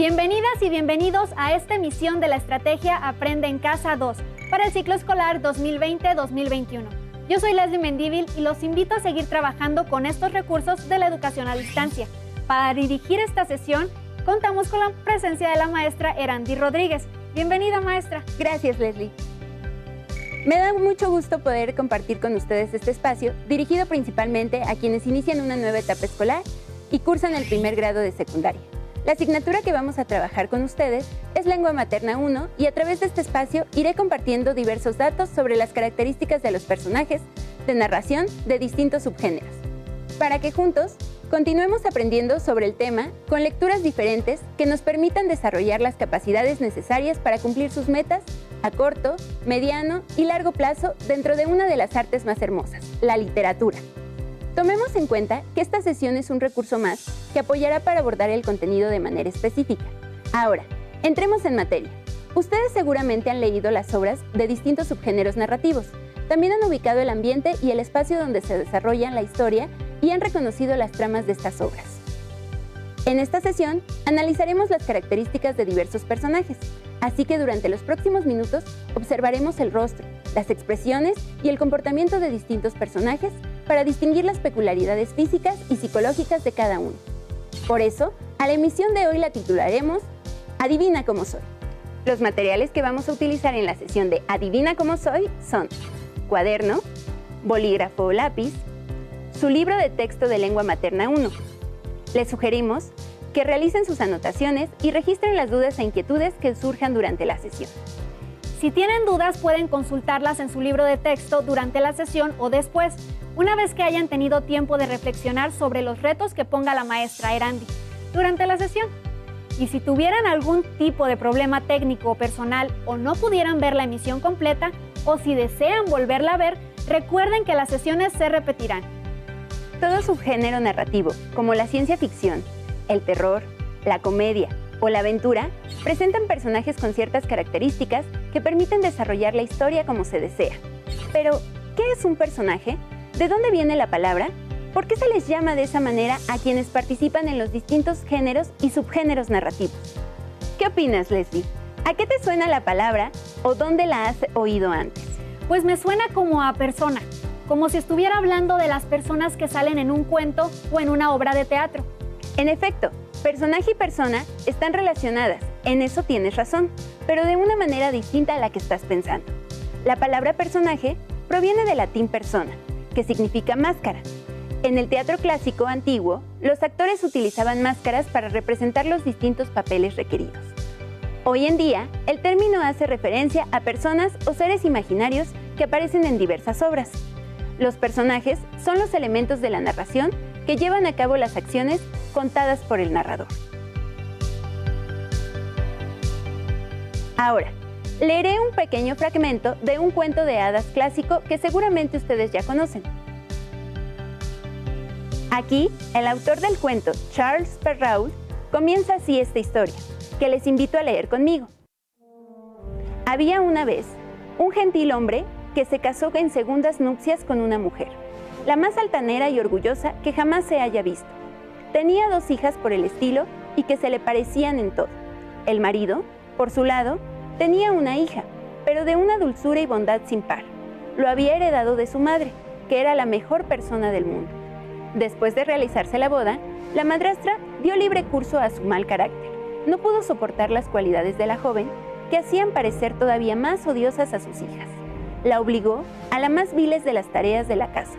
Bienvenidas y bienvenidos a esta emisión de la estrategia Aprende en Casa 2 para el ciclo escolar 2020-2021. Yo soy Leslie Mendívil y los invito a seguir trabajando con estos recursos de la educación a distancia. Para dirigir esta sesión, contamos con la presencia de la maestra Erandi Rodríguez. Bienvenida, maestra. Gracias, Leslie. Me da mucho gusto poder compartir con ustedes este espacio, dirigido principalmente a quienes inician una nueva etapa escolar y cursan el primer grado de secundaria. La asignatura que vamos a trabajar con ustedes es Lengua Materna 1 y a través de este espacio iré compartiendo diversos datos sobre las características de los personajes de narración de distintos subgéneros, para que juntos continuemos aprendiendo sobre el tema con lecturas diferentes que nos permitan desarrollar las capacidades necesarias para cumplir sus metas a corto, mediano y largo plazo dentro de una de las artes más hermosas, la literatura. Tomemos en cuenta que esta sesión es un recurso más que apoyará para abordar el contenido de manera específica. Ahora, entremos en materia. Ustedes seguramente han leído las obras de distintos subgéneros narrativos. También han ubicado el ambiente y el espacio donde se desarrolla la historia y han reconocido las tramas de estas obras. En esta sesión, analizaremos las características de diversos personajes, así que durante los próximos minutos observaremos el rostro, las expresiones y el comportamiento de distintos personajes para distinguir las peculiaridades físicas y psicológicas de cada uno. Por eso, a la emisión de hoy la titularemos Adivina cómo soy. Los materiales que vamos a utilizar en la sesión de Adivina cómo soy son cuaderno, bolígrafo o lápiz, su libro de texto de Lengua Materna 1. Les sugerimos que realicen sus anotaciones y registren las dudas e inquietudes que surjan durante la sesión. Si tienen dudas, pueden consultarlas en su libro de texto durante la sesión o después, una vez que hayan tenido tiempo de reflexionar sobre los retos que ponga la maestra Erandi durante la sesión. Y si tuvieran algún tipo de problema técnico o personal o no pudieran ver la emisión completa, o si desean volverla a ver, recuerden que las sesiones se repetirán. Todo subgénero narrativo, como la ciencia ficción, el terror, la comedia o la aventura, presentan personajes con ciertas características que permiten desarrollar la historia como se desea. Pero, ¿qué es un personaje? ¿De dónde viene la palabra? ¿Por qué se les llama de esa manera a quienes participan en los distintos géneros y subgéneros narrativos? ¿Qué opinas, Leslie? ¿A qué te suena la palabra o dónde la has oído antes? Pues me suena como a persona, como si estuviera hablando de las personas que salen en un cuento o en una obra de teatro. En efecto, personaje y persona están relacionadas, en eso tienes razón, pero de una manera distinta a la que estás pensando. La palabra personaje proviene del latín persona, que significa máscara. En el teatro clásico antiguo, los actores utilizaban máscaras para representar los distintos papeles requeridos. Hoy en día, el término hace referencia a personas o seres imaginarios que aparecen en diversas obras. Los personajes son los elementos de la narración que llevan a cabo las acciones contadas por el narrador. Ahora, leeré un pequeño fragmento de un cuento de hadas clásico que seguramente ustedes ya conocen. Aquí, el autor del cuento, Charles Perrault, comienza así esta historia, que les invito a leer conmigo. Había una vez un gentil hombre que se casó en segundas nupcias con una mujer, la más altanera y orgullosa que jamás se haya visto. Tenía 2 hijas por el estilo y que se le parecían en todo. El marido, por su lado, tenía una hija, pero de una dulzura y bondad sin par. Lo había heredado de su madre, que era la mejor persona del mundo. Después de realizarse la boda, la madrastra dio libre curso a su mal carácter. No pudo soportar las cualidades de la joven, que hacían parecer todavía más odiosas a sus hijas. La obligó a la más viles de las tareas de la casa.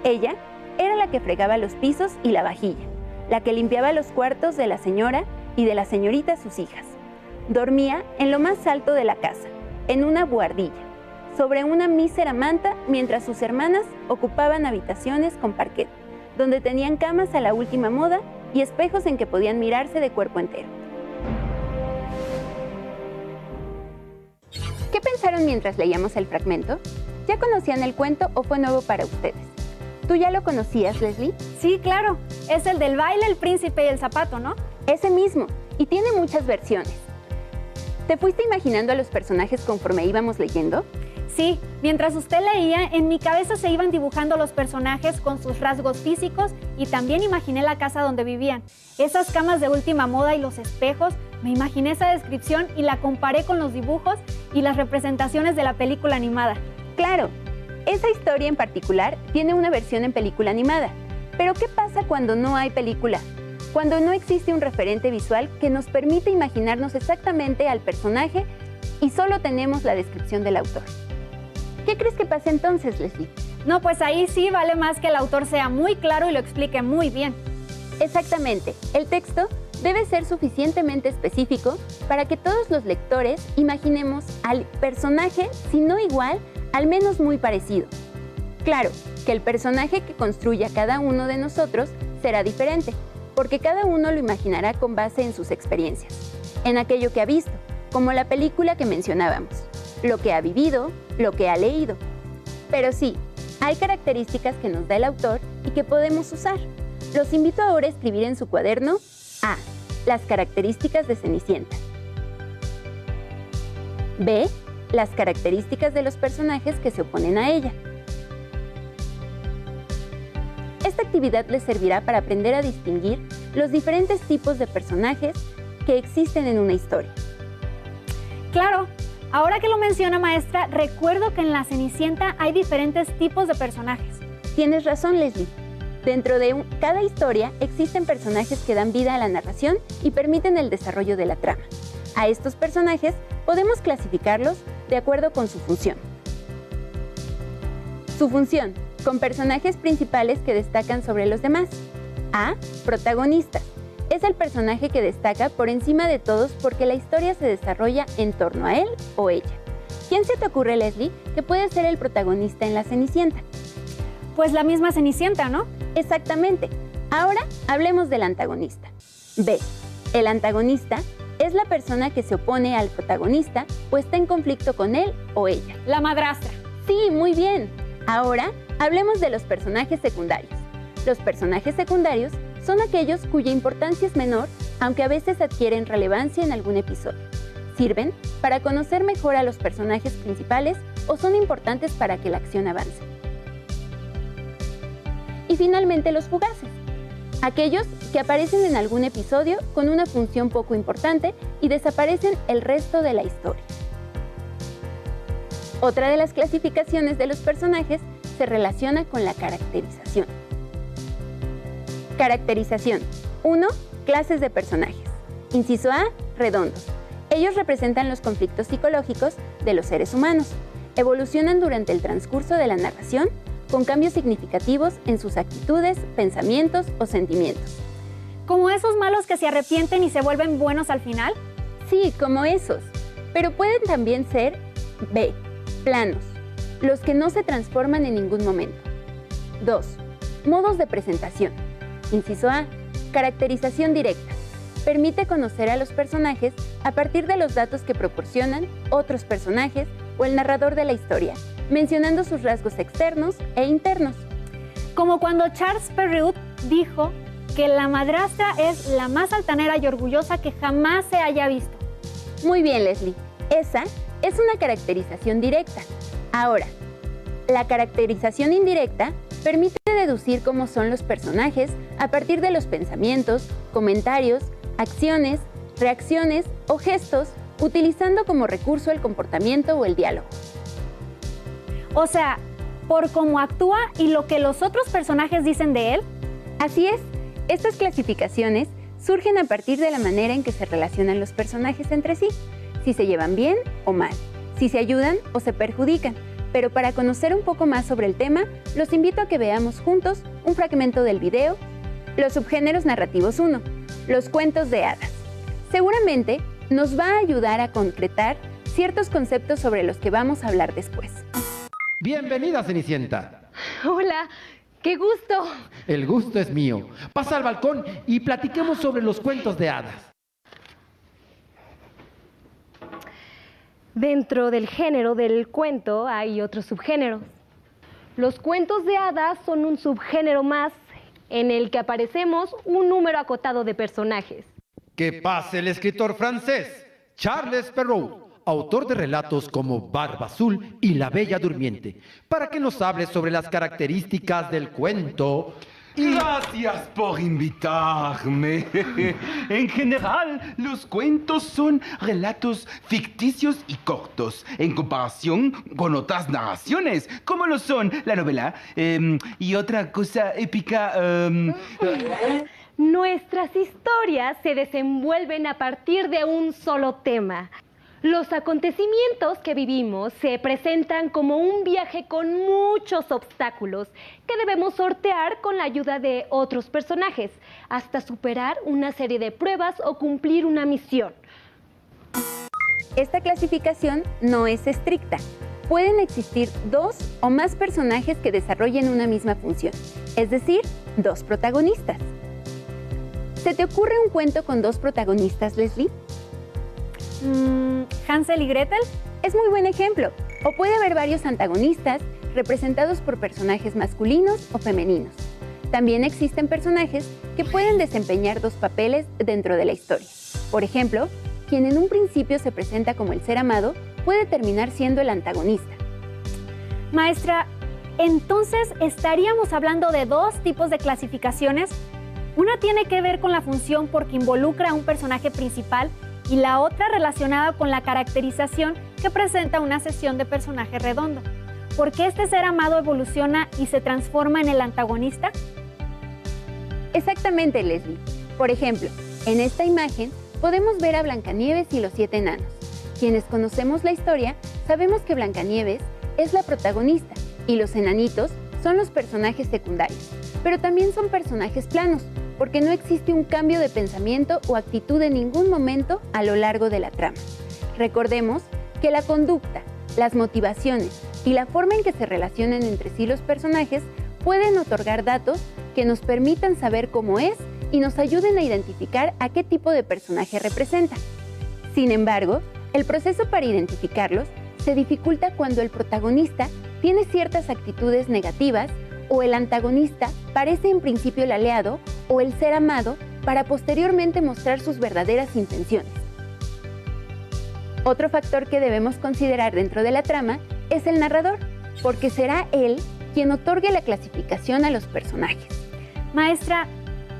Ella era la que fregaba los pisos y la vajilla, la que limpiaba los cuartos de la señora y de la señorita sus hijas. Dormía en lo más alto de la casa, en una buhardilla, sobre una mísera manta, mientras sus hermanas ocupaban habitaciones con parquet, donde tenían camas a la última moda y espejos en que podían mirarse de cuerpo entero. ¿Qué pensaron mientras leíamos el fragmento? ¿Ya conocían el cuento o fue nuevo para ustedes? ¿Tú ya lo conocías, Leslie? Sí, claro. Es el del baile, el príncipe y el zapato, ¿no? Ese mismo, y tiene muchas versiones. ¿Te fuiste imaginando a los personajes conforme íbamos leyendo? Sí, mientras usted leía, en mi cabeza se iban dibujando los personajes con sus rasgos físicos y también imaginé la casa donde vivían. Esas camas de última moda y los espejos Me imaginé esa descripción y la comparé con los dibujos y las representaciones de la película animada. Claro, esa historia en particular tiene una versión en película animada. Pero ¿qué pasa cuando no hay película? Cuando no existe un referente visual que nos permite imaginarnos exactamente al personaje y solo tenemos la descripción del autor. ¿Qué crees que pasa entonces, Leslie? No, pues ahí sí vale más que el autor sea muy claro y lo explique muy bien. Exactamente, el texto debe ser suficientemente específico para que todos los lectores imaginemos al personaje, si no igual, al menos muy parecido. Claro, que el personaje que construya cada uno de nosotros será diferente, porque cada uno lo imaginará con base en sus experiencias, en aquello que ha visto, como la película que mencionábamos, lo que ha vivido, lo que ha leído. Pero sí, hay características que nos da el autor y que podemos usar. Los invito ahora a escribir en su cuaderno A. Las características de Cenicienta. B. Las características de los personajes que se oponen a ella. Esta actividad les servirá para aprender a distinguir los diferentes tipos de personajes que existen en una historia. Claro, ahora que lo menciona, maestra, recuerdo que en la Cenicienta hay diferentes tipos de personajes. Tienes razón, Leslie. Dentro de cada historia existen personajes que dan vida a la narración y permiten el desarrollo de la trama. A estos personajes podemos clasificarlos de acuerdo con su función. Su función, con personajes principales que destacan sobre los demás. A. Protagonistas. Es el personaje que destaca por encima de todos porque la historia se desarrolla en torno a él o ella. ¿Quién se te ocurre, Leslie, que puede ser el protagonista en la Cenicienta? Pues la misma Cenicienta, ¿no? Exactamente. Ahora hablemos del antagonista. B. El antagonista es la persona que se opone al protagonista o está en conflicto con él o ella. La madrastra. Sí, muy bien. Ahora hablemos de los personajes secundarios. Los personajes secundarios son aquellos cuya importancia es menor, aunque a veces adquieren relevancia en algún episodio. Sirven para conocer mejor a los personajes principales o son importantes para que la acción avance. Y finalmente los fugaces, aquellos que aparecen en algún episodio con una función poco importante y desaparecen el resto de la historia. Otra de las clasificaciones de los personajes se relaciona con la caracterización. Caracterización. 1. Clases de personajes. Inciso A. Redondos. Ellos representan los conflictos psicológicos de los seres humanos. Evolucionan durante el transcurso de la narración con cambios significativos en sus actitudes, pensamientos o sentimientos. ¿Como esos malos que se arrepienten y se vuelven buenos al final? Sí, como esos. Pero pueden también ser B. Planos. Los que no se transforman en ningún momento. 2. Modos de presentación. Inciso A. Caracterización directa. Permite conocer a los personajes a partir de los datos que proporcionan otros personajes o el narrador de la historia, mencionando sus rasgos externos e internos. Como cuando Charles Perrault dijo que la madrastra es la más altanera y orgullosa que jamás se haya visto. Muy bien, Leslie. Esa es una caracterización directa. Ahora, la caracterización indirecta permite deducir cómo son los personajes a partir de los pensamientos, comentarios, acciones, reacciones o gestos, utilizando como recurso el comportamiento o el diálogo. O sea, por cómo actúa y lo que los otros personajes dicen de él. Así es, estas clasificaciones surgen a partir de la manera en que se relacionan los personajes entre sí, si se llevan bien o mal, si se ayudan o se perjudican. Pero para conocer un poco más sobre el tema, los invito a que veamos juntos un fragmento del video Los subgéneros narrativos 1, los cuentos de hadas. Seguramente nos va a ayudar a concretar ciertos conceptos sobre los que vamos a hablar después. Bienvenida, Cenicienta. Hola, qué gusto. El gusto es mío. Pasa al balcón y platiquemos sobre los cuentos de hadas. Dentro del género del cuento hay otros subgéneros. Los cuentos de hadas son un subgénero más en el que aparecemos un número acotado de personajes. Que pase el escritor francés Charles Perrault, autor de relatos como Barba Azul y La Bella Durmiente, para que nos hable sobre las características del cuento Gracias por invitarme. En general, los cuentos son relatos ficticios y cortos, en comparación con otras narraciones, como lo son la novela y otra cosa épica. Nuestras historias se desenvuelven a partir de un solo tema. Los acontecimientos que vivimos se presentan como un viaje con muchos obstáculos que debemos sortear con la ayuda de otros personajes, hasta superar una serie de pruebas o cumplir una misión. Esta clasificación no es estricta. Pueden existir 2 o más personajes que desarrollen una misma función, es decir, 2 protagonistas. ¿Se te ocurre un cuento con 2 protagonistas, Leslie? ¿Hansel y Gretel? Es muy buen ejemplo. O puede haber varios antagonistas representados por personajes masculinos o femeninos. También existen personajes que pueden desempeñar 2 papeles dentro de la historia. Por ejemplo, quien en un principio se presenta como el ser amado puede terminar siendo el antagonista. Maestra, entonces estaríamos hablando de 2 tipos de clasificaciones. Una tiene que ver con la función porque involucra a un personaje principal y la otra relacionada con la caracterización que presenta una sesión de personaje redondo. ¿Por qué este ser amado evoluciona y se transforma en el antagonista? Exactamente, Leslie. Por ejemplo, en esta imagen podemos ver a Blancanieves y los 7 enanos. Quienes conocemos la historia sabemos que Blancanieves es la protagonista y los enanitos son los personajes secundarios, pero también son personajes planos, porque no existe un cambio de pensamiento o actitud en ningún momento a lo largo de la trama. Recordemos que la conducta, las motivaciones y la forma en que se relacionan entre sí los personajes pueden otorgar datos que nos permitan saber cómo es y nos ayuden a identificar a qué tipo de personaje representa. Sin embargo, el proceso para identificarlos se dificulta cuando el protagonista tiene ciertas actitudes negativas o el antagonista parece en principio el aliado o el ser amado para posteriormente mostrar sus verdaderas intenciones. Otro factor que debemos considerar dentro de la trama es el narrador, porque será él quien otorgue la clasificación a los personajes. Maestra,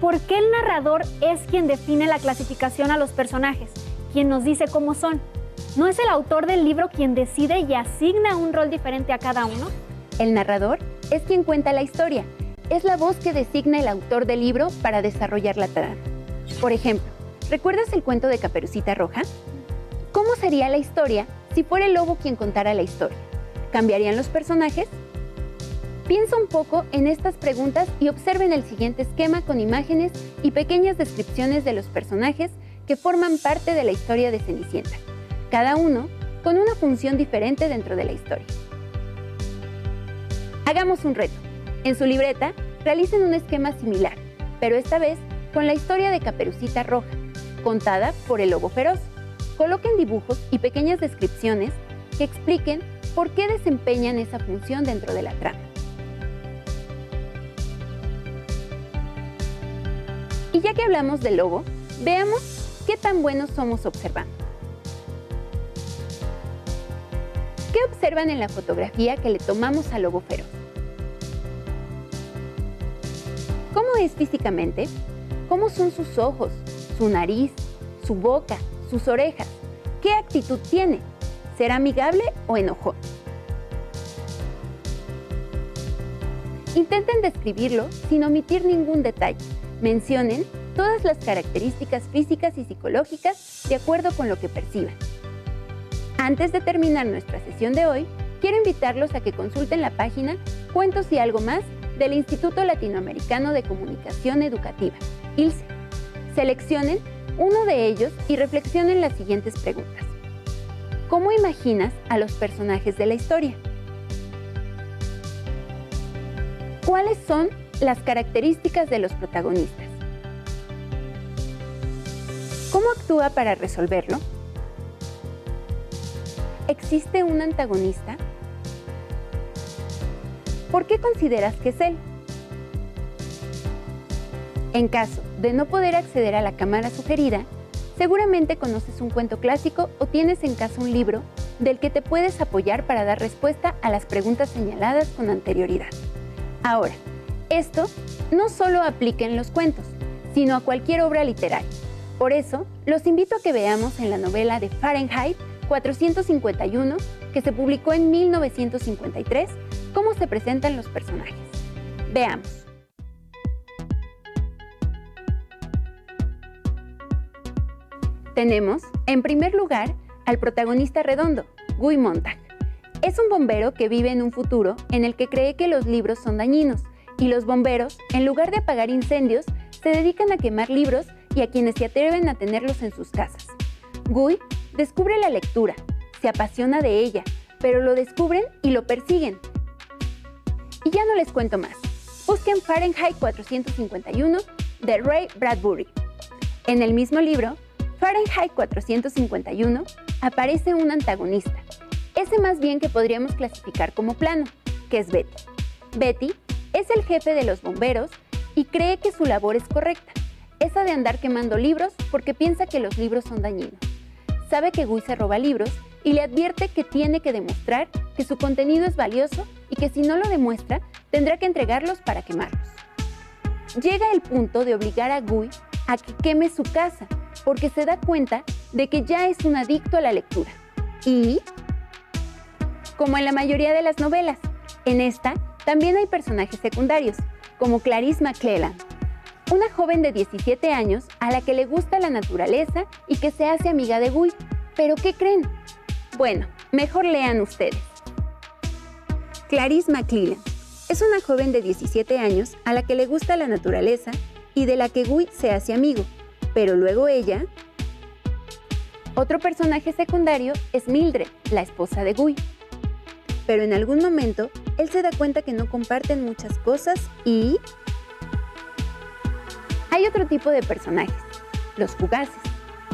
¿por qué el narrador es quien define la clasificación a los personajes, quien nos dice cómo son? ¿No es el autor del libro quien decide y asigna un rol diferente a cada uno? El narrador es quien cuenta la historia. Es la voz que designa el autor del libro para desarrollar la trama. Por ejemplo, ¿recuerdas el cuento de Caperucita Roja? ¿Cómo sería la historia si fuera el lobo quien contara la historia? ¿Cambiarían los personajes? Piensa un poco en estas preguntas y observen el siguiente esquema con imágenes y pequeñas descripciones de los personajes que forman parte de la historia de Cenicienta, cada uno con una función diferente dentro de la historia. Hagamos un reto. En su libreta, realicen un esquema similar, pero esta vez con la historia de Caperucita Roja, contada por el lobo feroz. Coloquen dibujos y pequeñas descripciones que expliquen por qué desempeñan esa función dentro de la trama. Y ya que hablamos del lobo, veamos qué tan buenos somos observando. ¿Qué observan en la fotografía que le tomamos al lobo feroz? ¿Cómo es físicamente? ¿Cómo son sus ojos, su nariz, su boca, sus orejas? ¿Qué actitud tiene? ¿Será amigable o enojón? Intenten describirlo sin omitir ningún detalle. Mencionen todas las características físicas y psicológicas de acuerdo con lo que perciban. Antes de terminar nuestra sesión de hoy, quiero invitarlos a que consulten la página Cuentos y algo más del Instituto Latinoamericano de Comunicación Educativa, ILCE. Seleccionen uno de ellos y reflexionen las siguientes preguntas. ¿Cómo imaginas a los personajes de la historia? ¿Cuáles son las características de los protagonistas? ¿Cómo actúa para resolverlo? ¿Existe un antagonista? ¿Por qué consideras que es él? En caso de no poder acceder a la cámara sugerida, seguramente conoces un cuento clásico o tienes en casa un libro del que te puedes apoyar para dar respuesta a las preguntas señaladas con anterioridad. Ahora, Esto no solo aplica en los cuentos, sino a cualquier obra literaria. Por eso, los invito a que veamos en la novela de Fahrenheit 451, que se publicó en 1953, cómo se presentan los personajes. Veamos. Tenemos, en primer lugar, al protagonista redondo, Guy Montag. Es un bombero que vive en un futuro en el que cree que los libros son dañinos, y los bomberos, en lugar de apagar incendios, se dedican a quemar libros y a quienes se atreven a tenerlos en sus casas. Guy descubre la lectura, se apasiona de ella, pero lo descubren y lo persiguen. Y ya no les cuento más. Busquen Fahrenheit 451 de Ray Bradbury. En el mismo libro, Fahrenheit 451, aparece un antagonista, ese más bien que podríamos clasificar como plano, que es Betty. Betty es el jefe de los bomberos y cree que su labor es correcta, esa de andar quemando libros porque piensa que los libros son dañinos. Sabe que Guy se roba libros y le advierte que tiene que demostrar que su contenido es valioso y que si no lo demuestra, tendrá que entregarlos para quemarlos. Llega el punto de obligar a Guy a que queme su casa, porque se da cuenta de que ya es un adicto a la lectura. Y, como en la mayoría de las novelas, en esta también hay personajes secundarios, como Clarice McClelland, una joven de 17 años a la que le gusta la naturaleza y que se hace amiga de Guy. ¿Pero qué creen? Bueno, mejor lean ustedes. Clarice McClelland es una joven de 17 años a la que le gusta la naturaleza y de la que Guy se hace amigo, pero luego ella... Otro personaje secundario es Mildred, la esposa de Guy. Pero en algún momento, él se da cuenta que no comparten muchas cosas y... Hay otro tipo de personajes, los fugaces,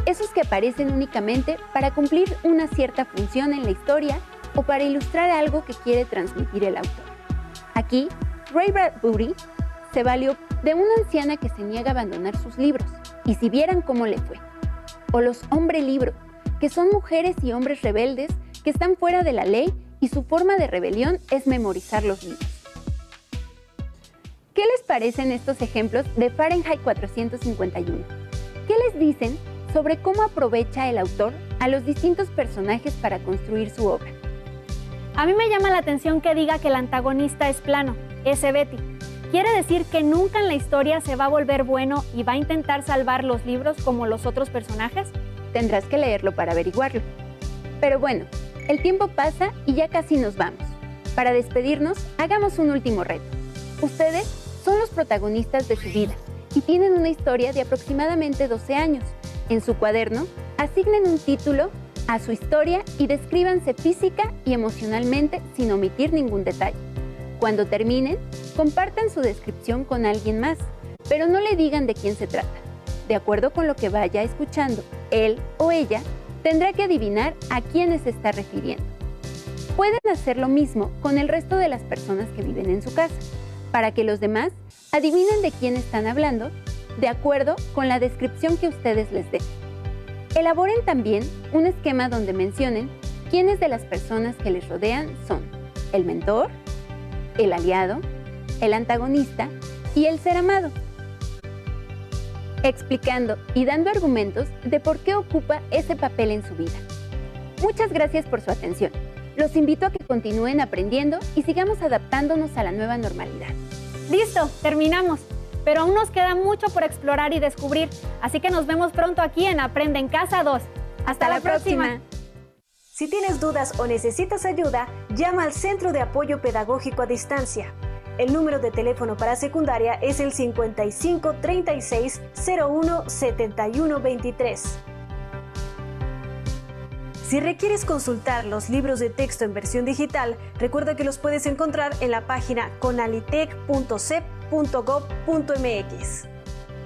esos que aparecen únicamente para cumplir una cierta función en la historia o para ilustrar algo que quiere transmitir el autor. Aquí, Ray Bradbury se valió de una anciana que se niega a abandonar sus libros, y si vieran cómo le fue. O los hombre libro, que son mujeres y hombres rebeldes que están fuera de la ley y su forma de rebelión es memorizar los libros. ¿Qué les parecen estos ejemplos de Fahrenheit 451? ¿Qué les dicen sobre cómo aprovecha el autor a los distintos personajes para construir su obra? A mí me llama la atención que diga que el antagonista es plano, ese Betty. ¿Quiere decir que nunca en la historia se va a volver bueno y va a intentar salvar los libros como los otros personajes? Tendrás que leerlo para averiguarlo. Pero bueno, el tiempo pasa y ya casi nos vamos. Para despedirnos, hagamos un último reto. Ustedes son los protagonistas de su vida y tienen una historia de aproximadamente 12 años. En su cuaderno, asignen un título a su historia y descríbanse física y emocionalmente sin omitir ningún detalle. Cuando terminen, compartan su descripción con alguien más, pero no le digan de quién se trata. De acuerdo con lo que vaya escuchando, él o ella tendrá que adivinar a quiénes se está refiriendo. Pueden hacer lo mismo con el resto de las personas que viven en su casa, para que los demás adivinen de quién están hablando, de acuerdo con la descripción que ustedes les den. Elaboren también un esquema donde mencionen quiénes de las personas que les rodean son el mentor, el aliado, el antagonista y el ser amado, explicando y dando argumentos de por qué ocupa ese papel en su vida. Muchas gracias por su atención. Los invito a que continúen aprendiendo y sigamos adaptándonos a la nueva normalidad. ¡Listo! Terminamos. Pero aún nos queda mucho por explorar y descubrir, así que nos vemos pronto aquí en Aprende en Casa 2. ¡Hasta la próxima! Si tienes dudas o necesitas ayuda, llama al Centro de Apoyo Pedagógico a Distancia. El número de teléfono para secundaria es el 55 36 01 71 23. Si requieres consultar los libros de texto en versión digital, recuerda que los puedes encontrar en la página conalitec.cep.gov.mx.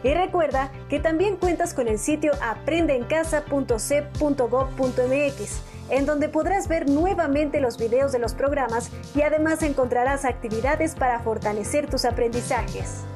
Y recuerda que también cuentas con el sitio aprendeencasa.cep.gov.mx, en donde podrás ver nuevamente los videos de los programas y además encontrarás actividades para fortalecer tus aprendizajes.